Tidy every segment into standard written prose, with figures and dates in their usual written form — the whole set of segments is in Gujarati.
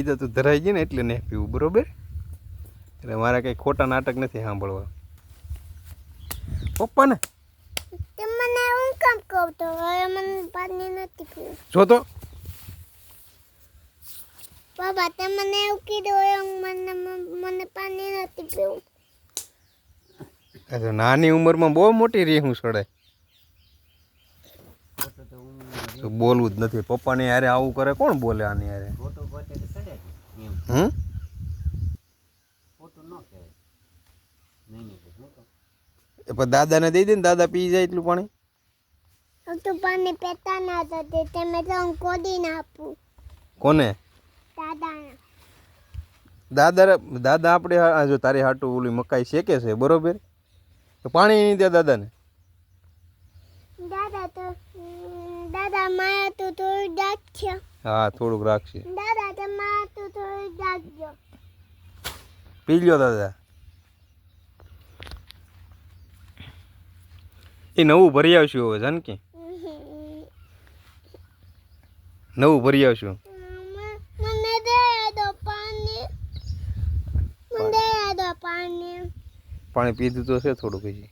એ તો તું ધરાઈ ગઈ ને એટલે નહીં પીવું, બરોબર? એટલે મારે કંઈ ખોટા નાટક નથી સાંભળવા. પપ્પાને તમને હું કામ કહું તો હવે મને પાણી નથી પીવું. જો તો બાબા તમને એવું કીધું મને પાણી નથી પીવું. અરે નાની ઉંમરમાં બહુ મોટી રીહું સડે. તો બોલવું જ નથી. પપ્પાને યારે આવું કરે કોણ બોલે આની યારે? હમ એ પણ દાદાને દઈ દે ને, દાદા પી જાય એટલું પાણી. તું પાણી પીતા ના તો તમે તો હું કોડી ના આપું. કોને? દાદાને. દાદા આપણે જો તારી હાટું ઓલી મકાઈ શેકે છે, બરોબર? તો પાણી નહીં દે દાદાને. દાદા માયા તો થોડું રાખજો. હા, થોડુંક રાખશે. દાદા તમારા તો થોડું રાખજો. પી લ્યો દાદા. એ નવું ભરી આવશું હવે જાનકી, નવું ભરી આવશું. મને દે દો પાણી. મને દે દો પાણી. પાણી પીધું તો છે થોડું પછી.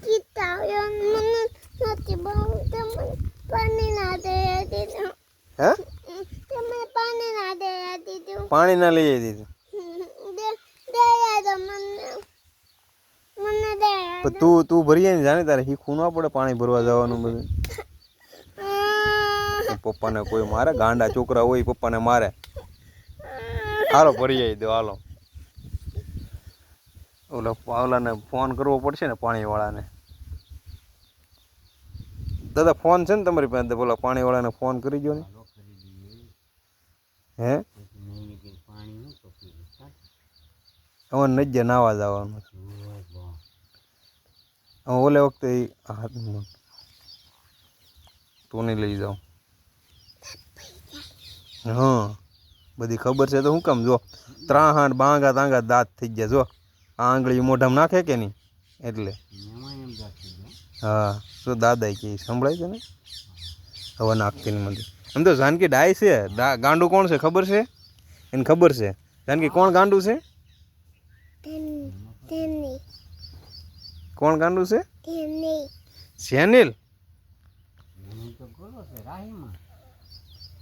કીતા મને નથી બહુ તમે પાણી ના દે દીધું. હે? તમે પાણી ના દે દીધું. પાણી ના લઈ દીધું. દે દો મને દે. તું ભરી ને જાણે તારે શીખવું ના પડે પાણી ભરવા જવાનું બધું. પપ્પાને કોઈ મારે? ગાંડા છોકરા હોય પપ્પાને મારે. હાલો ભરી આવી દો, હાલો. ઓલાને ફોન કરવો પડશે ને પાણીવાળાને. દાદા ફોન છે ને તમારી પાસે? બોલા પાણીવાળાને ફોન કરી દો ને. હે? અમારે નજ્જે નાવા જવાનું. ઓલે વખતે તું નહીં લઈ જાઉં. હા, બધી ખબર છે તો શું કામ? જો 3 હાંડ બાંગા તાંગા દાંત થઈ ગયા. જો આંગળી મોઢામાં નાખે કે નહીં એટલે. હા, શું દાદા કે સંભળાય છે ને? હવે નાખતી ને મને. એમ તો જાનકી ડાય છે. ગાંડું કોણ છે ખબર છે? એને ખબર છે. જાનકી કોણ ગાંડું છે? કોણ ગાંડું છે? સેનિલ.